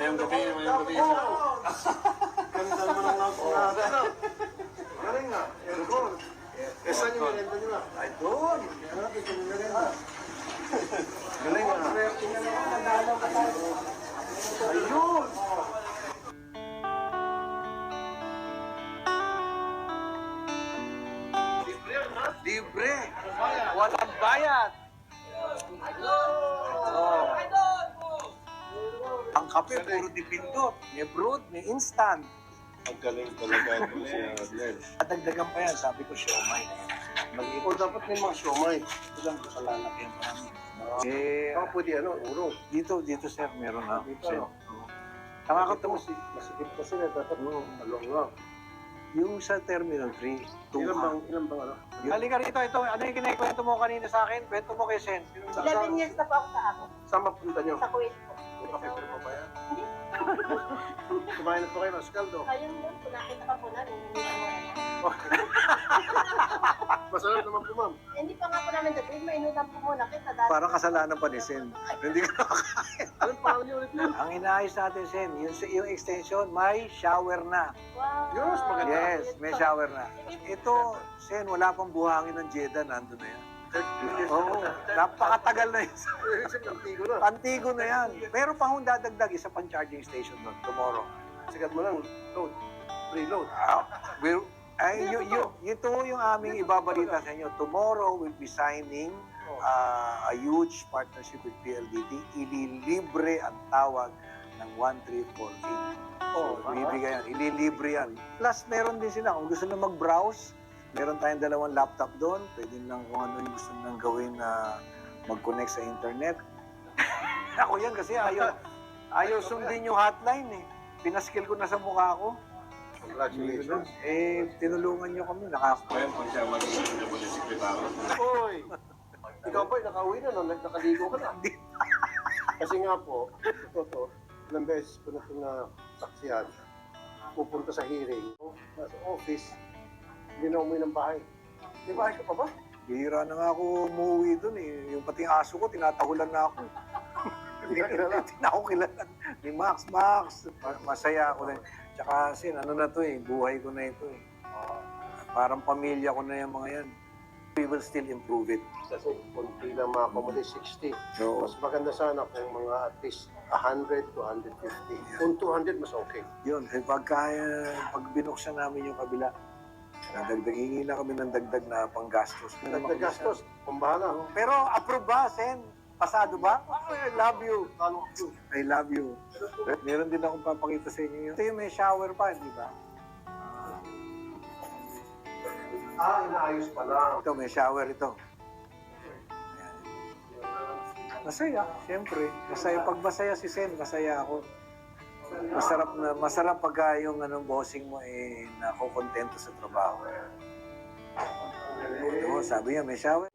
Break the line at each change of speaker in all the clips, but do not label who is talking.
Mayang gabi.
Ganda naman ang napunada. Galing nga. Aircon. Eh, saan yung merenda nila? Ay, doon. Kaya natin yung merenda. Galing nga. Ayun.
Libre. Walang bayad. Oh. Ang kape, puro dipindot. May brewed, may instant.
Ang galing talaga ito si Adler.
At dagdagan pa yan, sabi ko, siomay.
O dapat may mga siomay.
Ito lang ko sa lalakyan pa namin. Eh,
Baka pwede urong.
dito sir, meron na.
Dito,
Sir.
no?
Nakakatawa.
Masikip kasi na dapat along lang.
Yung sa Terminal 3,
Ilan bang ano?
Halika rito, ito. Ano yung kinikwento mo kanina sa akin? Kwento mo kay Sen.
11 years na po ako sa ako.
Saan mapunta nyo?
Sa Kuwait po.
May kape pa ba yan? Kumain na po kayo ng skaldo.
Ayun lang po, nakita ka po na, nununihan mo na.
Masarap naman po, ma'am.
Hindi pa nga po namin dati, mainutan po muna kita dati.
Parang kasalanan pa ni Sen. Hindi ko nakakain.
Anong pangalan niyo ulit yun?
Ang inaayos natin, Sen, yung extension, may shower na.
Wow.
Yes, maganda.
Yes, may shower na. Ito, Sen, wala pang buhangin ng Jeddah, nandun na yan. Oo, napakatagal na yun.
Antigo na.
Antigo na yan. Pero pa kung dadagdag, isa pang charging station doon tomorrow.
Sigat mo lang, load. Preload.
Ito yung aming ibabalita sa inyo. Tomorrow, we'll be signing a huge partnership with PLDT. Ililibre ang tawag ng 13488. So, ibibigay yan. Ililibre yan. Plus, meron din sila. Kung gusto na mag-browse, meron tayong 2 laptop doon. Pwede lang kung ano yung gusto nang gawin na mag-connect sa internet. Ako yan kasi ayaw sundin yung hotline eh. Pinaskill ko na sa mukha ko.
Congratulations.
Eh, tinulungan nyo kami. Nakakakuha.
Kung siya magiging na sekretary.
Hoy! Ikaw ba, nakauwi na, no? Nakaligo ka na. Kasi nga po, ito, ilang beses ko na ito na saksiyan. Pupunta sa hearing, nasa office, hindi na umuwi ng bahay. Di ba, ka pa ba?
Bihira na nga ako umuwi doon eh. Yung pati aso ko, tinatahulan na ako.
Hindi ka kilala.
Hindi na ako kilala. Ni Max. Masaya ako na. Tsaka sin, ano na to eh, buhay ko na ito eh. Parang pamilya ko na yung mga yan. We will still improve it.
Kasi kunti lang mga pamuli, 60.
So,
Mas maganda sana kung mga at least 100 to 150. Kung 200, mas okay.
yun. Eh, pag binuksan namin yung kabila, hingi na kami ng dagdag na panggastos.
Dagdag gastos, kung bahala.
Pero approve ba, Sen? Pasado ba? I love you.
Ano?
I love you. Meron din akong papakita sa inyo. Ito yung may shower pa, di ba?
Inaayos pa lang.
Ito, may shower ito. Masaya, siyempre. Masaya. Pag masaya si Sen, masaya ako. Masarap pagka yung bossing mo nakokontento sa trabaho. Sabi niya, may shower.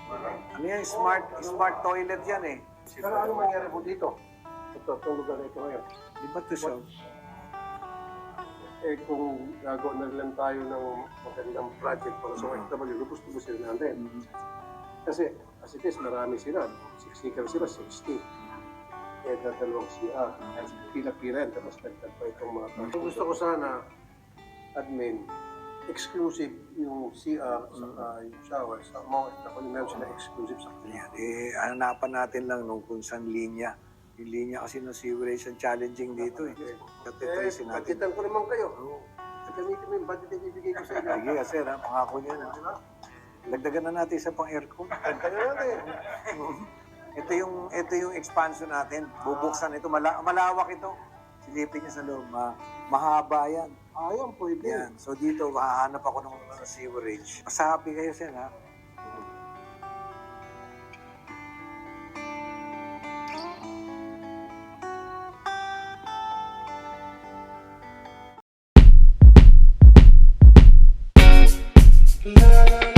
Ano yan? Smart toilet yan eh.
Pero ano mangyari po dito? Itong lugar na ito ngayon.
Di ba ito siya?
Kung gagawa na lang tayo ng magandang project para sa OFW, gusto natin. Kasi, as it is, marami sila. Siksikan sila, 60. Dalawang CR. Pila-pila yan, tapos dagdag pa itong mga project. Gusto ko sana, admin, exclusive yung CR sa yung shower sa mga meron sila exclusive sa kanya.
Hanapan natin lang kung saan linya. Yung linya kasi ng sewerage ang challenging dito eh. Katitrasin natin.
Budgetan ko naman kayo. Gamitin mo yung budget na ibibigay ko sa inyo.
Sige kasi pangako niya na. Dagdagan na natin isa pang aircon.
Dagdagan natin.
Ito yung expansion natin. Bubuksan ito. Malawak ito. Silipin niya sa loob. Mahaba yan.
Ayan, pwede.
Yan. So dito, hahanap ako ng sewerage. Mas happy kayo, Sen, ha?
La la la.